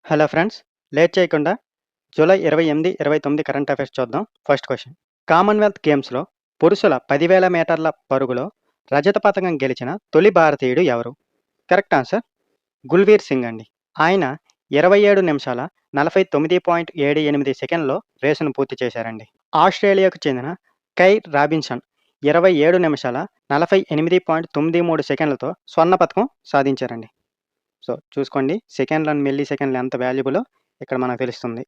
Hello friends, late చేయకుండా July 28, 29 current affairs చూద్దాం. First question. Commonwealth గేమ్స్‌లో పురుషుల 10,000 మీటర్ల పరుగులో రజత పతకం గెలిచిన తొలి భారతీయుడు ఎవరు? కరెక్ట్ ఆన్సర్ గుల్‌వీర్ సింగ్ అండి. ఆయన 27 నిమిషాల 49.78 సెకన్లలో రేసును పూర్తి చేశారండి. ఆస్ట్రేలియాకు చెందిన కైర్ రాబిన్సన్ 27 నిమిషాల 48.93 సెకన్లతో స్వర్ణ పతకం సాధించారండి. సో, చూసుకోండి సెకండ్లు అండ్ మిల్లీ సెకండ్లు ఎంత వాల్యుబులో ఇక్కడ మనకు తెలుస్తుంది.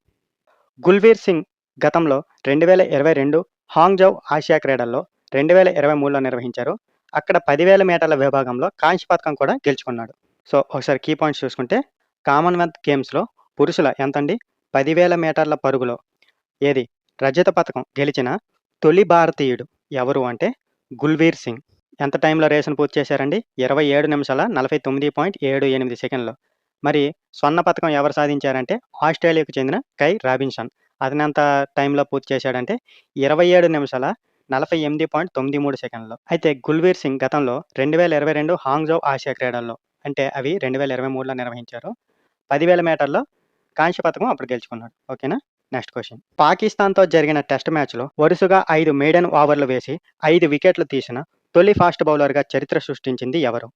గుల్‌వీర్ సింగ్ గతంలో 2022 హాంగ్‌జౌ ఆసియా క్రీడల్లో 2023లో నిర్వహించారు. అక్కడ 10,000 మీటర్ల విభాగంలో కాంస్య పతకం కూడా గెలుచుకున్నాడు. సో, ఒకసారి కీ పాయింట్స్ చూసుకుంటే కామన్‌వెల్త్ గేమ్స్‌లో పురుషుల ఎంతండి 10,000 మీటర్ల పరుగులో రజత పతకం గెలిచిన తొలి భారతీయుడు ఎవరు అంటే గుల్‌వీర్ సింగ్. ఎంత టైంలో రేసును పూర్తి చేశారండి? 27 నిమిషాల 49.78 సెకన్లు. మరి స్వర్ణ పతకం ఎవరు సాధించారంటే ఆస్ట్రేలియాకు చెందిన కై రాబిన్సన్. అతనెంత టైంలో పూర్తి చేశాడంటే 27 నిమిషాల 48.93 సెకన్లు. అయితే గుల్‌వీర్ సింగ్ గతంలో 2022 హాంగ్‌జౌ ఆసియా క్రీడల్లో అంటే అవి 2023లో నిర్వహించారు. 10,000 మీటర్లో కాంస్య పతకం అప్పుడు గెలుచుకున్నాడు. ఓకేనా? Next question. పాకిస్తాన్‌తో జరిగిన టెస్ట్ మ్యాచ్‌లో వరుసగా 5 మెయిడెన్ ఓవర్లు వేసి 5 వికెట్లు తీసిన తొలి ఫాస్ట్ బౌలర్‌గా చరిత్ర సృష్టించింది ఎవరు?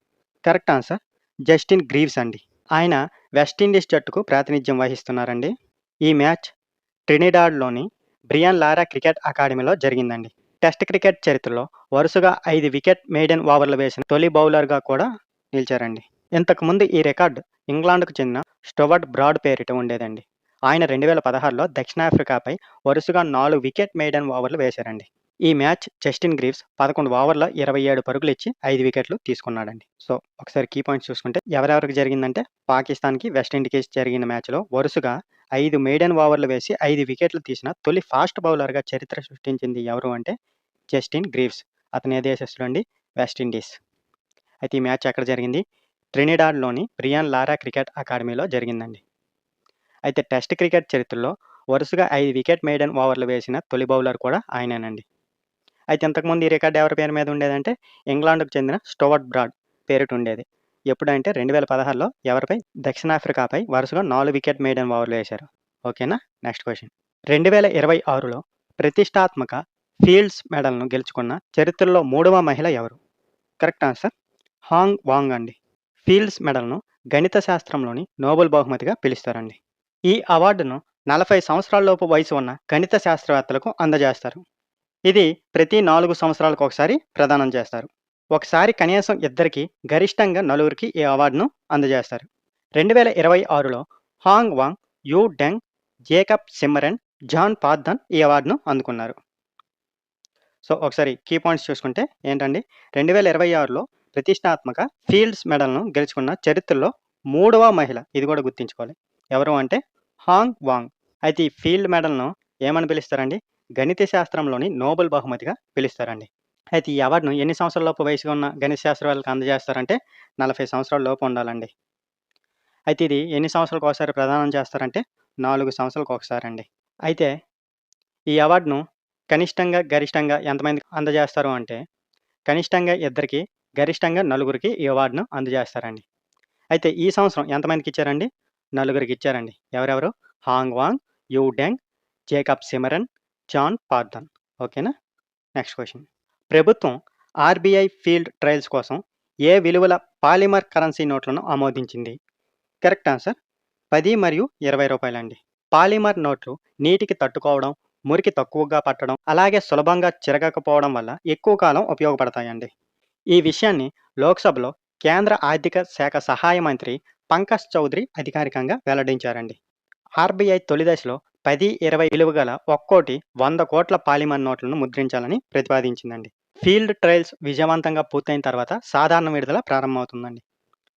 కరెక్ట్ ఆన్సర్ జస్టిన్ గ్రీవ్స్ అండి. ఆయన వెస్టిండీస్ జట్టుకు ప్రాతినిధ్యం వహిస్తున్నారండి. ఈ మ్యాచ్ ట్రినిడాడ్‌లోని బ్రియాన్ లారా క్రికెట్ అకాడమీలో జరిగిందండి. టెస్ట్ క్రికెట్ చరిత్రలో వరుసగా 5 వికెట్ మెయిడెన్ ఓవర్లు వేసిన తొలి బౌలర్‌గా కూడా నిలిచారండి. ఇంతకుముందు ఈ రికార్డు ఇంగ్లాండ్‌కు చెందిన స్టోవర్ట్ బ్రాడ్ పేరిట ఉండేదండి. ఆయన 2016లో దక్షిణాఫ్రికాపై వరుసగా 4 వికెట్ మెయిడెన్ ఓవర్లు వేశారండి. ఈ మ్యాచ్ జస్టిన్ గ్రీవ్స్ 11 ఓవర్ల 27 పరుగులిచ్చి 5 వికెట్లు తీసుకున్నాడండి. సో, ఒకసారి కీ పాయింట్స్ చూసుకుంటే ఎవరెవరికి జరిగిందంటే పాకిస్తాన్‌కి, వెస్టిండీస్‌కి జరిగిన మ్యాచ్‌లో వరుసగా 5 మెయిడెన్ ఓవర్లు వేసి 5 వికెట్లు తీసిన తొలి ఫాస్ట్ బౌలర్‌గా చరిత్ర సృష్టించింది ఎవరు అంటే జస్టిన్ గ్రీవ్స్. అతను ఏ దేశస్థుడండి? వెస్టిండీస్. అయితే ఈ మ్యాచ్ ఎక్కడ జరిగింది? ట్రినిడాడ్‌లోని బ్రియాన్ లారా క్రికెట్ అకాడమీలో జరిగిందండి. అయితే టెస్ట్ క్రికెట్ చరిత్రలో వరుసగా 5 వికెట్ మెయిడెన్ ఓవర్లు వేసిన తొలి బౌలర్ కూడా ఆయనేనండి. అయితే ఇంతకుముందు ఈ రికార్డ్ ఎవరి పేరు మీద ఉండేదంటే ఇంగ్లాండ్‌కు చెందిన స్టోవర్ట్ బ్రాడ్ పేరిట ఉండేది. ఎప్పుడంటే 2016లో ఎవరిపై? దక్షిణాఫ్రికాపై వరుసగా 4 వికెట్ మెయిడెన్ ఓవర్లు వేశారు. ఓకేనా? Next question. 2026లో ప్రతిష్టాత్మక ఫీల్డ్స్ మెడల్‌ను గెలుచుకున్న చరిత్రలో 3వ మహిళ ఎవరు? కరెక్ట్ ఆన్సర్ హాంగ్ వాంగ్ అండి. ఫీల్డ్స్ మెడల్‌ను గణిత శాస్త్రంలోని నోబెల్ బహుమతిగా పిలుస్తారండి. ఈ అవార్డును 40 సంవత్సరాలలోపు వయసు ఉన్న గణిత శాస్త్రవేత్తలకు అందజేస్తారు. ఇది ప్రతి 4 సంవత్సరాలకు ఒకసారి ప్రదానం చేస్తారు. ఒకసారి కనీసం ఇద్దరికి, గరిష్టంగా నలుగురికి ఈ అవార్డును అందజేస్తారు. 2026లో Hong Wang, Yu Deng, Jacob Simmeran, John Parthan ఈ అవార్డును అందుకున్నారు. సో, ఒకసారి కీ పాయింట్స్ చూసుకుంటే ఏంటండి? 2026లో ప్రతిష్టాత్మక ఫీల్డ్స్ మెడల్‌ను గెలుచుకున్న చరిత్రలో 3వ మహిళ. ఇది కూడా గుర్తుంచుకోవాలి. ఎవరు అంటే హాంగ్ వాంగ్. అయితే ఈ ఫీల్డ్ మెడల్‌ను ఏమని పిలుస్తారండి? గణిత శాస్త్రంలోని నోబెల్ బహుమతిగా పిలుస్తారండి. అయితే ఈ అవార్డును ఎన్ని సంవత్సరాలలోపు వయసుగా ఉన్న గణిత శాస్త్రవేత్తలకు అందజేస్తారంటే 40 సంవత్సరాల లోపు ఉండాలండి. అయితే ఇది ఎన్ని సంవత్సరాలకు ఒకసారి ప్రదానం చేస్తారంటే 4 సంవత్సరాలకు ఒకసారండి. అయితే ఈ అవార్డును కనిష్టంగా, గరిష్టంగా ఎంతమందికి అందజేస్తారు అంటే కనిష్టంగా ఇద్దరికి, గరిష్టంగా నలుగురికి ఈ అవార్డును అందజేస్తారండి. అయితే ఈ సంవత్సరం ఎంతమందికి ఇచ్చారండి? నలుగురికి ఇచ్చారండి. ఎవరెవరు? Hong Wang, Yu Deng, Jacob Simaran, John Parthan. ఓకేనా? Next question. ప్రభుత్వం ఆర్‌బీఐ ఫీల్డ్ ట్రయల్స్ కోసం ఏ విలువల పాలిమర్ కరెన్సీ నోట్లను ఆమోదించింది? కరెక్ట్ ఆన్సర్ 10 మరియు 20 రూపాయలండి. పాలిమర్ నోట్లు నీటికి తట్టుకోవడం, మురికి తక్కువగా పట్టడం, అలాగే సులభంగా చిరగకపోవడం వల్ల ఎక్కువ కాలం ఉపయోగపడతాయండి. ఈ విషయాన్ని లోక్సభలో కేంద్ర ఆర్థిక శాఖ సహాయ మంత్రి పంకజ్ చౌదరి అధికారికంగా వెల్లడించారండి. ఆర్‌బీఐ తొలి దశలో 10, 20 విలువ గల ఒక్కోటి 100 కోట్ల పాలిమర్ నోట్లను ముద్రించాలని ప్రతిపాదించిందండి. ఫీల్డ్ ట్రయల్స్ విజయవంతంగా పూర్తయిన తర్వాత సాధారణ విడుదల ప్రారంభమవుతుందండి.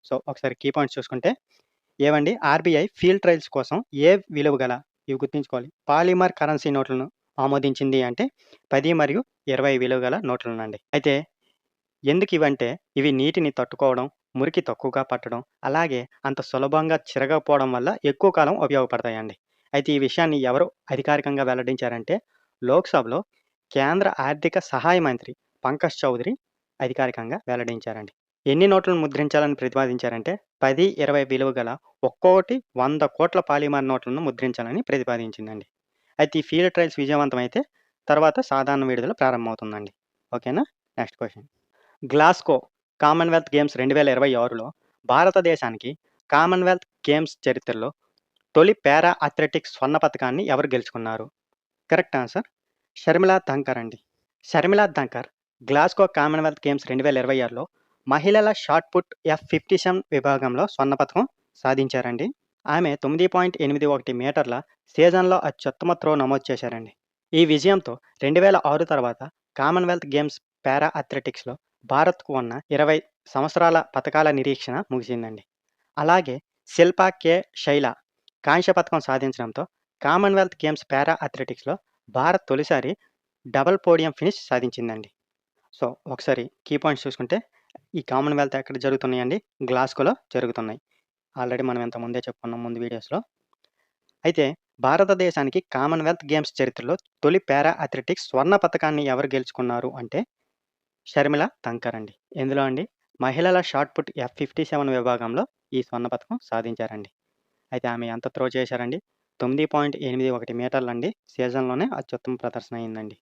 సో, ఒకసారి కీ పాయింట్స్ చూసుకుంటే ఏవండి ఆర్‌బీఐ ఫీల్డ్ ట్రయల్స్ కోసం ఏ విలువ గల ఇవి గుర్తుంచుకోవాలి. పాలిమర్ కరెన్సీ నోట్లను ఆమోదించింది అంటే 10 మరియు 20 విలువ గల నోట్లనండి. అయితే ఎందుకు ఇవంటే ఇవి నీటిని తట్టుకోవడం, మురికి తక్కువగా పట్టడం, అలాగే అంత సులభంగా చిరగకపోవడం వల్ల ఎక్కువ కాలం ఉపయోగపడతాయండి. అయితే ఈ విషయాన్ని ఎవరు అధికారికంగా వెల్లడించారంటే లోక్సభలో కేంద్ర ఆర్థిక సహాయ మంత్రి పంకజ్ చౌదరి అధికారికంగా వెల్లడించారండి. ఎన్ని నోట్లను ముద్రించాలని ప్రతిపాదించారంటే 10, 20 విలువ గల ఒక్కొక్కటి 100 కోట్ల పాలిమర్ నోట్లను ముద్రించాలని ప్రతిపాదించిందండి. అయితే ఈ ఫీల్డ్ ట్రయల్స్ విజయవంతమైతే తర్వాత సాధారణ విడుదల ప్రారంభమవుతుందండి. ఓకేనా? Next question. Glasgow Commonwealth Games 2026లో భారతదేశానికి కామన్‌వెల్త్ గేమ్స్ చరిత్రలో తొలి పారా అథ్లెటిక్స్ స్వర్ణ పతకాన్ని ఎవరు గెలుచుకున్నారు? కరెక్ట్ ఆన్సర్ షర్మిలా ధంకర్ అండి. Sharmila Dhankar Glasgow Commonwealth Games 2026లో మహిళల షాట్ పుట్ F57 విభాగంలో స్వర్ణ పతకం సాధించారండి. ఆమె 9.81 మీటర్ల సీజన్‌లో అత్యుత్తమ త్రో నమోదు చేశారండి. ఈ విజయంతో 2006 తర్వాత కామన్‌వెల్త్ గేమ్స్ పారా అథ్లెటిక్స్‌లో భారత్‌కు ఉన్న 20 సంవత్సరాల పతకాల నిరీక్షణ ముగిసిందండి. అలాగే శిల్పా కె. శైల కాంస్య పతకం సాధించడంతో కామన్‌వెల్త్ గేమ్స్ పారా అథ్లెటిక్స్‌లో భారత్ తొలిసారి డబుల్ పోడియం ఫినిష్ సాధించిందండి. సో, ఒకసారి కీ పాయింట్స్ చూసుకుంటే ఈ కామన్‌వెల్త్ ఎక్కడ జరుగుతున్నాయండి? గ్లాస్గోలో జరుగుతున్నాయి. ఆల్రెడీ మనం ఇంతకుముందే చెప్పుకున్నాం ముందు వీడియోస్‌లో. అయితే భారతదేశానికి కామన్‌వెల్త్ గేమ్స్ చరిత్రలో తొలి పారా అథ్లెటిక్స్ స్వర్ణ పతకాన్ని ఎవరు గెలుచుకున్నారు అంటే షర్మిలా ధంకర్ అండి. ఎందులో అండి? మహిళల షాట్ పుట్ F57 విభాగంలో ఈ స్వర్ణ పతకం సాధించారండి. అయితే ఆమె ఎంత త్రో చేశారండి? 9.81 మీటర్లండి. సీజన్‌లోనే అత్యుత్తమ ప్రదర్శన అయిందండి.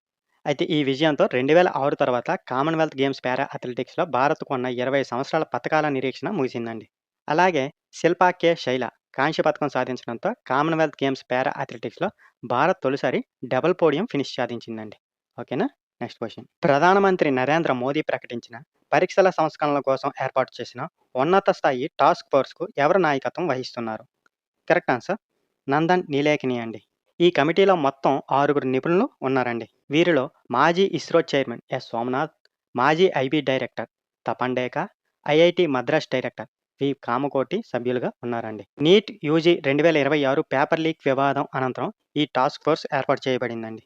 అయితే ఈ విజయంతో 2006 తర్వాత కామన్‌వెల్త్ గేమ్స్ పారా అథ్లెటిక్స్‌లో భారత్‌కు ఉన్న 20 సంవత్సరాల పతకాల నిరీక్షణ ముగిసిందండి. అలాగే శిల్పా కె. శైల కాంస్య పతకం సాధించడంతో కామన్‌వెల్త్ గేమ్స్ పారా అథ్లెటిక్స్‌లో భారత్ తొలిసారి డబుల్ పోడియం ఫినిష్ సాధించిందండి. ఓకేనా? Next question. ప్రధానమంత్రి నరేంద్ర మోదీ ప్రకటించిన పరీక్షల సంస్కరణల కోసం ఏర్పాటు చేసిన ఉన్నత స్థాయి టాస్క్ ఫోర్స్‌కు ఎవరు నాయకత్వం వహిస్తున్నారు? కరెక్ట్ ఆన్సర్ నందన్ నీలేకని అండి. ఈ కమిటీలో మొత్తం 6 నిపుణులు ఉన్నారండి. వీరిలో మాజీ ఇస్రో చైర్మన్ ఎస్. సోమనాథ్, మాజీ IB director Tapan Deka, IIT Madras director V. Kamakoti సభ్యులుగా ఉన్నారండి. నీట్ యూజీ 2026 పేపర్ లీక్ వివాదం అనంతరం ఈ టాస్క్ ఫోర్స్ ఏర్పాటు చేయబడిందండి.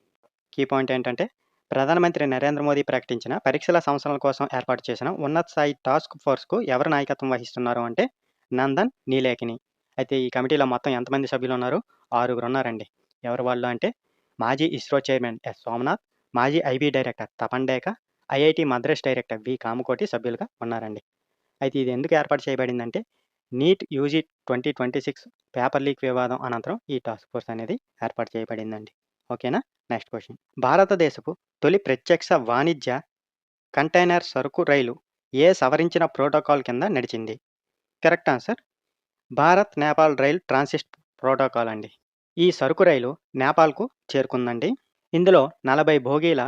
కీ పాయింట్ ఏంటంటే ప్రధానమంత్రి నరేంద్ర మోదీ ప్రకటించిన పరీక్షల సంస్కరణల కోసం ఏర్పాటు చేసిన ఉన్నత స్థాయి టాస్క్ ఫోర్స్‌కు ఎవరు నాయకత్వం వహిస్తున్నారు అంటే నందన్ నీలేకని. అయితే ఈ కమిటీలో మొత్తం ఎంతమంది సభ్యులు ఉన్నారు? 6 ఉన్నారండి. ఎవరు వాళ్ళు అంటే మాజీ ఇస్రో చైర్మన్ ఎస్. సోమనాథ్, మాజీ IB director Tapan Deka, IIT Madras director V. Kamakoti సభ్యులుగా ఉన్నారండి. అయితే ఇది ఎందుకు ఏర్పాటు చేయబడిందంటే నీట్ యూజీ 2026 పేపర్ లీక్ వివాదం అనంతరం ఈ టాస్క్ ఫోర్స్ అనేది ఏర్పాటు చేయబడిందండి. ఓకేనా? Next question. భారతదేశపు తొలి ప్రత్యక్ష వాణిజ్య కంటైనర్ సరుకు రైలు ఏ సవరించిన ప్రోటోకాల్ కింద నడిచింది? Correct answer Bharat Nepal rail transit protocol అండి. ఈ సరుకు రైలు నేపాల్‌కు చేరుకుందండి. ఇందులో 40 బోగీల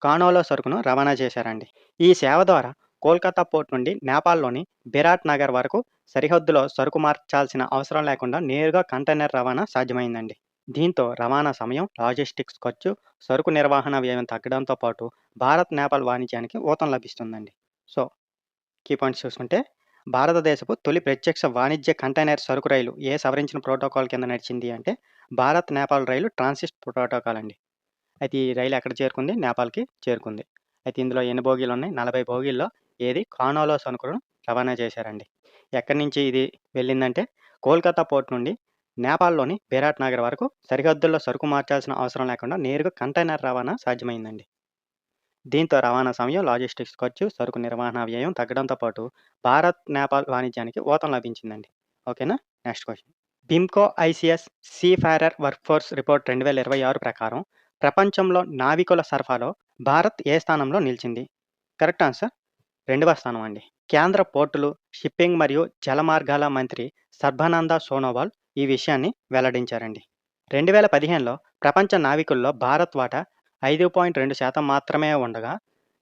కానోలో సరుకును రవాణా చేశారండి. ఈ సేవ ద్వారా కోల్కతా పోర్ట్ నుండి నేపాల్‌లోని బిరాట్ నగర్ వరకు సరిహద్దులో సరుకు మార్చాల్సిన అవసరం లేకుండా నేరుగా కంటైనర్ రవాణా సాధ్యమైందండి. దీంతో రవాణా సమయం, లాజిస్టిక్స్ ఖర్చు, సరుకు నిర్వహణ వ్యయం తగ్గడంతో పాటు భారత్ నేపాల్ వాణిజ్యానికి ఊతం లభిస్తుందండి. సో, కీ పాయింట్స్ చూసుకుంటే భారతదేశపు తొలి ప్రత్యక్ష వాణిజ్య కంటైనర్ సరుకు రైలు ఏ సవరించిన ప్రోటోకాల్ కింద నడిచింది అంటే భారత్ నేపాల్ రైలు ట్రాన్సిట్ ప్రోటోకాల్ అండి. అయితే ఈ రైలు ఎక్కడ చేరుకుంది? నేపాల్‌కి చేరుకుంది. అయితే ఇందులో ఎన్ని బోగీలు ఉన్నాయి? 40 బోగీల్లో ఏది కానోలో సరుకును రవాణా చేశారండి. ఎక్కడి నుంచి ఇది వెళ్ళిందంటే కోల్కతా పోర్ట్ నుండి నేపాల్‌లోని బెరాట్ నగర్ వరకు సరిహద్దుల్లో సరుకు మార్చాల్సిన అవసరం లేకుండా నేరుగా కంటైనర్ రవాణా సాధ్యమైందండి. దీంతో రవాణా సమయం, లాజిస్టిక్స్ ఖర్చు, సరుకు నిర్వహణ వ్యయం తగ్గడంతో పాటు భారత్ నేపాల్ వాణిజ్యానికి ఊతం లభించిందండి. ఓకేనా? Next question. BIMCO ICS seafarer workforce report 2026 ప్రకారం ప్రపంచంలో నావికుల సరఫరాలో భారత్ ఏ స్థానంలో నిలిచింది? కరెక్ట్ ఆన్సర్ రెండవ స్థానం అండి. కేంద్ర పోర్టులు, షిప్పింగ్ మరియు జలమార్గాల మంత్రి సర్బానంద సోనోవాల్ ఈ విషయాన్ని వెల్లడించారండి. 2015లో ప్రపంచ నావికుల్లో భారత్ వాటా 5.2% మాత్రమే ఉండగా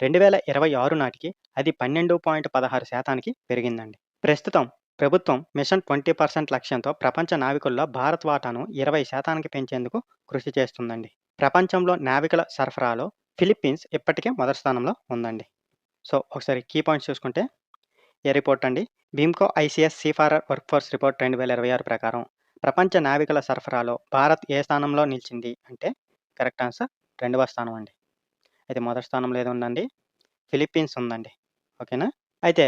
2026 నాటికి అది 12.16%కి పెరిగిందండి. ప్రస్తుతం ప్రభుత్వం మిషన్ 20% లక్ష్యంతో ప్రపంచ నావికుల్లో భారత్ వాటాను 20%కి పెంచేందుకు కృషి చేస్తుందండి. ప్రపంచంలో నావికుల సరఫరాలో ఫిలిప్పీన్స్ ఇప్పటికే మొదటి స్థానంలో ఉందండి. సో, ఒకసారి కీ పాయింట్స్ చూసుకుంటే ఏ రిపోర్ట్ అండి? బిమ్కో ఐసీఎస్ సీఫారర్ వర్క్‌ఫోర్స్ రిపోర్ట్ 2026 ప్రకారం ప్రపంచ నావికుల సరఫరాలో భారత్ ఏ స్థానంలో నిలిచింది అంటే కరెక్ట్ ఆన్సర్ రెండవ స్థానం అండి. అయితే మొదటి స్థానంలో ఏది ఉందండి? ఫిలిప్పీన్స్ ఉందండి. ఓకేనా? అయితే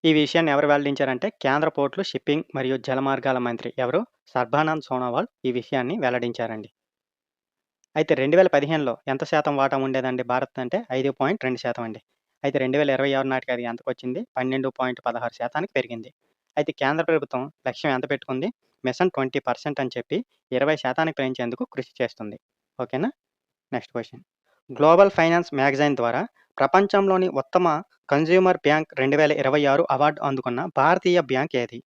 ఈ విషయాన్ని ఎవరు వెల్లడించారంటే కేంద్ర పోర్టులు, షిప్పింగ్ మరియు జలమార్గాల మంత్రి ఎవరు? సర్బానంద్ సోనోవాల్ ఈ విషయాన్ని వెల్లడించారండి. అయితే 2015లో ఎంత శాతం వాటా ఉండేదండి భారత్ అంటే 5.2% అండి. అయితే 2026 నాటికి అది ఎంతకొచ్చింది? 12.16% పెరిగింది. అయితే కేంద్ర ప్రభుత్వం లక్ష్యం ఎంత పెట్టుకుంది? మిషన్ 20% అని చెప్పి 20% పెంచేందుకు కృషి చేస్తుంది. ఓకేనా? Next question. Global finance magazine ద్వారా ప్రపంచంలోని ఉత్తమ కన్స్యూమర్ బ్యాంక్ 2026 అవార్డు అందుకున్న భారతీయ బ్యాంక్ ఏది?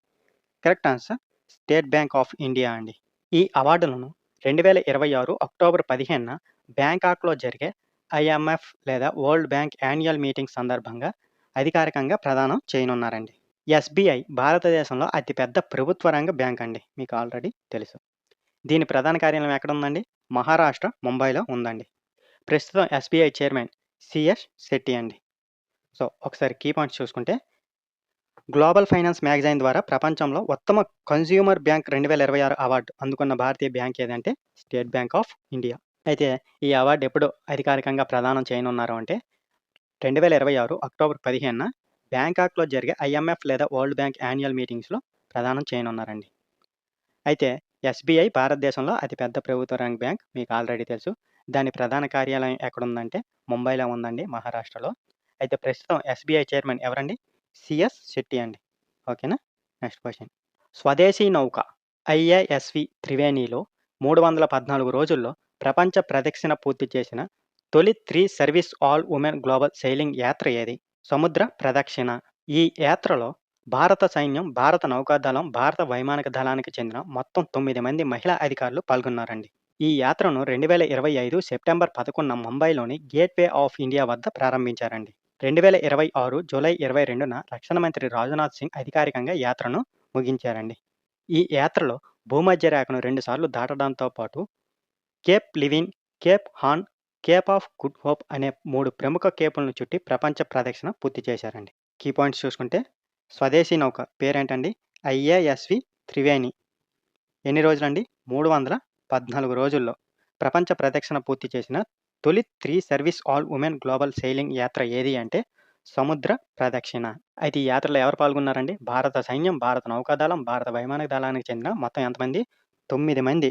Correct answer state bank of India అండి. ఈ అవార్డులను 2026 అక్టోబర్ 15న బ్యాంకాక్‌లో జరిగే ఐఎంఎఫ్ లేదా వరల్డ్ బ్యాంక్ యాన్యువల్ మీటింగ్ సందర్భంగా అధికారికంగా ప్రదానం చేయనున్నారండి. ఎస్‌బీఐ భారతదేశంలో అతిపెద్ద ప్రభుత్వ రంగ బ్యాంక్ అండి. మీకు ఆల్రెడీ తెలుసు. దీని ప్రధాన కార్యాలయం ఎక్కడుందండి? మహారాష్ట్ర, ముంబైలో ఉందండి. ప్రస్తుతం ఎస్‌బీఐ చైర్మన్ సిఎస్ శెట్టి అండి. సో, ఒకసారి కీ పాయింట్స్ చూసుకుంటే గ్లోబల్ ఫైనాన్స్ మ్యాగజైన్ ద్వారా ప్రపంచంలో ఉత్తమ కన్స్యూమర్ బ్యాంక్ 2026 అవార్డు అందుకున్న భారతీయ బ్యాంక్ ఏదంటే స్టేట్ బ్యాంక్ ఆఫ్ ఇండియా. అయితే ఈ అవార్డు ఎప్పుడు అధికారికంగా ప్రదానం చేయనున్నారు అంటే 2026 అక్టోబర్ 15న బ్యాంకాక్‌లో జరిగే ఐఎంఎఫ్ లేదా వరల్డ్ బ్యాంక్ యాన్యువల్ మీటింగ్స్‌లో ప్రదానం చేయనున్నారండి. అయితే ఎస్‌బీఐ భారతదేశంలో అతిపెద్ద ప్రభుత్వ రంగ బ్యాంక్ మీకు ఆల్రెడీ తెలుసు. దాని ప్రధాన కార్యాలయం ఎక్కడుందంటే ముంబైలో ఉందండి, మహారాష్ట్రలో. అయితే ప్రస్తుతం ఎస్‌బీఐ చైర్మన్ ఎవరండి? సిఎస్ శెట్టి అండి. ఓకేనా? Next question. స్వదేశీ నౌక ఐఏఎస్వి త్రివేణిలో 314 రోజుల్లో ప్రపంచ ప్రదక్షిణ పూర్తి చేసిన తొలి 3 service all women global sailing యాత్ర ఏది? సముద్ర ప్రదక్షిణ. ఈ యాత్రలో భారత సైన్యం, భారత నౌకాదళం, భారత వైమానిక దళానికి చెందిన మొత్తం 9 మంది మహిళా అధికారులు పాల్గొన్నారండి. ఈ యాత్రను 2025 సెప్టెంబర్ 11న ముంబైలోని గేట్‌వే ఆఫ్ ఇండియా వద్ద ప్రారంభించారండి. 2026 జూలై 22న రక్షణ మంత్రి రాజ్‌నాథ్ సింగ్ అధికారికంగా యాత్రను ముగించారండి. ఈ యాత్రలో భూమధ్య రేఖను 2 సార్లు దాటడంతో పాటు Cape live-in, Cape horn, Cape of good hope అనే 3 ప్రముఖ కేపులను చుట్టి ప్రపంచ ప్రదక్షిణ పూర్తి చేశారండి. కీ పాయింట్స్ చూసుకుంటే స్వదేశీ నౌక పేరేంటండి? ఐఏఎస్వి త్రివేణి. ఎన్ని రోజులండి? 314 రోజుల్లో ప్రపంచ ప్రదక్షిణ పూర్తి చేసిన తొలి 3 service all women global sailing యాత్ర ఏది అంటే సముద్ర ప్రదక్షిణ. అయితే ఈ యాత్రలో ఎవరు పాల్గొన్నారండి? భారత సైన్యం, భారత నౌకాదళం, భారత వైమానిక దళానికి చెందిన మొత్తం ఎంతమంది? 9 మంది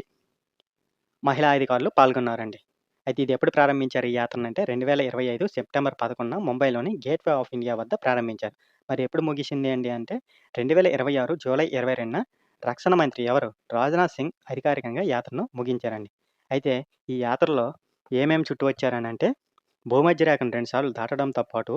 మహిళా అధికారులు పాల్గొన్నారండి. అయితే ఇది ఎప్పుడు ప్రారంభించారు ఈ యాత్రనంటే 2025 సెప్టెంబర్ 11న ముంబైలోని గేట్‌వే ఆఫ్ ఇండియా వద్ద ప్రారంభించారు. మరి ఎప్పుడు ముగిసింది అండి అంటే 2026 జూలై 22న రక్షణ మంత్రి ఎవరు? రాజ్‌నాథ్ సింగ్ అధికారికంగా యాత్రను ముగించారండి. అయితే ఈ యాత్రలో ఏమేమి చుట్టి వచ్చారనంటే భూమధ్య రేఖను 2 సార్లు దాటడంతో పాటు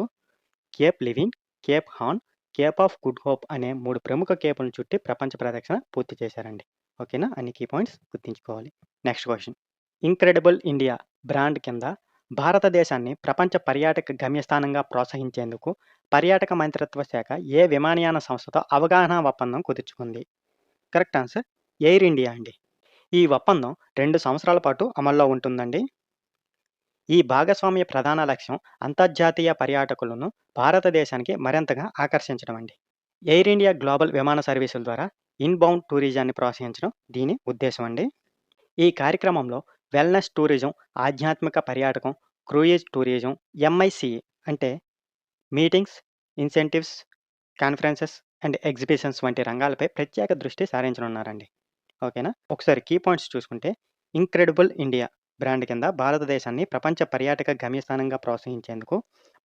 Cape live-in, Cape horn, Cape of good hope అనే 3 ప్రముఖ కేపులను చుట్టి ప్రపంచ ప్రదక్షిణ పూర్తి చేశారండి. ఓకేనా? అన్ని కీ పాయింట్స్ గుర్తుంచుకోవాలి. Next question. Incredible India brand కింద భారతదేశాన్ని ప్రపంచ పర్యాటక గమ్యస్థానంగా ప్రోత్సహించేందుకు పర్యాటక మంత్రిత్వ శాఖ ఏ విమానయాన సంస్థతో అవగాహన ఒప్పందం కుదుర్చుకుంది? కరెక్ట్ ఆన్సర్ ఎయిర్ ఇండియా అండి. ఈ ఒప్పందం 2 సంవత్సరాల పాటు అమల్లో ఉంటుందండి. ఈ భాగస్వామ్య ప్రధాన లక్ష్యం అంతర్జాతీయ పర్యాటకులను భారతదేశానికి మరింతగా ఆకర్షించడం అండి. ఎయిర్ ఇండియా గ్లోబల్ విమాన సర్వీసుల ద్వారా ఇన్బౌండ్ టూరిజాన్ని ప్రోత్సహించడం దీని ఉద్దేశం అండి. ఈ కార్యక్రమంలో వెల్‌నెస్ టూరిజం, ఆధ్యాత్మిక పర్యాటకం, క్రూయిజ్ టూరిజం, ఎంఐసీఈ అంటే meetings, incentives, conferences and exhibitions వంటి రంగాలపై ప్రత్యేక దృష్టి సారించనున్నారండి. ఓకేనా? ఒకసారి కీ పాయింట్స్ చూసుకుంటే ఇంక్రెడిబుల్ ఇండియా బ్రాండ్ కింద భారతదేశాన్ని ప్రపంచ పర్యాటక గమ్యస్థానంగా ప్రోత్సహించేందుకు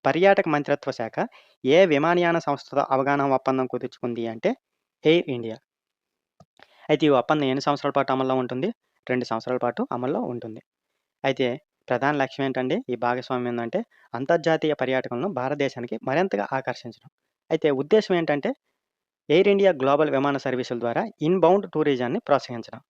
పర్యాటక మంత్రిత్వ శాఖ ఏ విమానయాన సంస్థతో అవగాహన ఒప్పందం కుదుర్చుకుంది అంటే ఎయిర్ ఇండియా. అయితే ఈ ఒప్పందం ఎన్ని సంవత్సరాల పాటు అమల్లో ఉంటుంది? 2 సంవత్సరాల పాటు అమల్లో ఉంటుంది. అయితే ప్రధాన లక్ష్యం ఏంటండి ఈ భాగస్వామ్యం ఏందంటే అంతర్జాతీయ పర్యాటకులను భారతదేశానికి మరింతగా ఆకర్షించడం. అయితే ఉద్దేశ్యం ఏంటంటే ఎయిర్ ఇండియా గ్లోబల్ విమాన సర్వీసుల ద్వారా ఇన్బౌండ్ టూరిజాన్ని ప్రోత్సహించడం.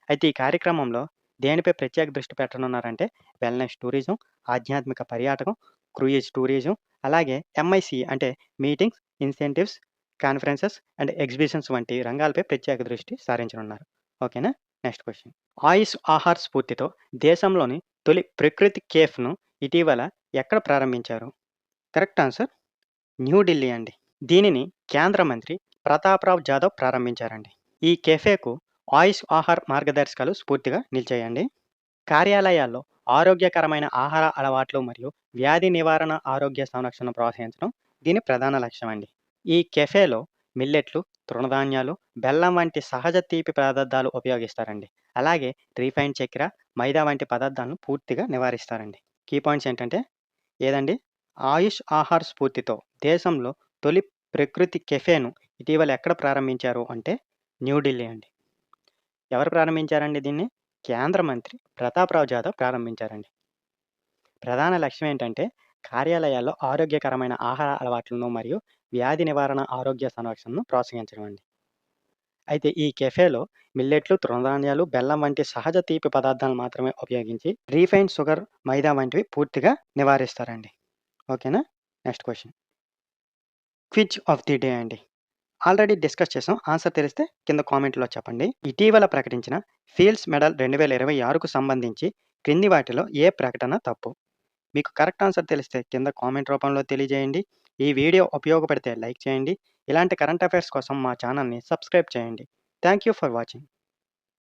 అయితే ఈ కార్యక్రమంలో దేనిపై ప్రత్యేక దృష్టి పెట్టనున్నారంటే వెల్‌నెస్ టూరిజం, ఆధ్యాత్మిక పర్యాటకం, క్రూయిజ్ టూరిజం, అలాగే ఎంఐసీ అంటే meetings, incentives, conferences and exhibitions వంటి రంగాలపై ప్రత్యేక దృష్టి సారించనున్నారు. ఓకేనా? Next question. ఆయుష్ ఆహార్ స్ఫూర్తితో దేశంలోని తొలి ప్రకృతి కేఫ్‌ను ఇటీవల ఎక్కడ ప్రారంభించారు? కరెక్ట్ ఆన్సర్ న్యూఢిల్లీ అండి. దీనిని కేంద్ర మంత్రి ప్రతాప్‌రావ్ జాదవ్ ప్రారంభించారండి. ఈ కెఫేకు ఆయుష్ ఆహార్ మార్గదర్శకాలు స్ఫూర్తిగా నిలిచాయండి. కార్యాలయాల్లో ఆరోగ్యకరమైన ఆహార అలవాట్లు మరియు వ్యాధి నివారణ ఆరోగ్య సంరక్షణను ప్రోత్సహించడం దీని ప్రధాన లక్ష్యం అండి. ఈ కెఫేలో మిల్లెట్లు, తృణధాన్యాలు, బెల్లం వంటి సహజ తీపి పదార్థాలు ఉపయోగిస్తారండి. అలాగే రీఫైన్డ్ చక్కెర, మైదా వంటి పదార్థాలను పూర్తిగా నివారిస్తారండి. కీ పాయింట్స్ ఏంటంటే ఏదండి? ఆయుష్ ఆహార్ స్ఫూర్తితో దేశంలో తొలి ప్రకృతి కెఫేను ఇటీవల ఎక్కడ ప్రారంభించారు అంటే న్యూఢిల్లీ అండి. ఎవరు ప్రారంభించారండి దీన్ని? కేంద్ర మంత్రి ప్రతాప్‌రావు జాదవ్ ప్రారంభించారండి. ప్రధాన లక్ష్యం ఏంటంటే కార్యాలయాల్లో ఆరోగ్యకరమైన ఆహార అలవాట్లను మరియు వ్యాధి నివారణ ఆరోగ్య సంరక్షణను ప్రోత్సహించడం అండి. అయితే ఈ కెఫేలో మిల్లెట్లు, తృణధాన్యాలు, బెల్లం వంటి సహజ తీపి పదార్థాలను మాత్రమే ఉపయోగించి రీఫైన్డ్ షుగర్, మైదా వంటివి పూర్తిగా నివారిస్తారండి. ఓకేనా? Next question. Quiz of the day అండి. ఆల్రెడీ డిస్కస్ చేసాం. ఆన్సర్ తెలిస్తే కింద కామెంట్‌లో చెప్పండి. ఇటీవల ప్రకటించిన ఫీల్డ్స్ మెడల్ 2026కు సంబంధించి క్రింది వాటిలో ఏ ప్రకటన తప్పు? మీకు కరెక్ట్ ఆన్సర్ తెలిస్తే కింద కామెంట్ రూపంలో తెలియజేయండి. ఈ వీడియో ఉపయోగపడితే లైక్ చేయండి. ఇలాంటి కరెంట్ అఫైర్స్ కోసం మా ఛానల్‌ని సబ్స్క్రైబ్ చేయండి. Thank you for watching.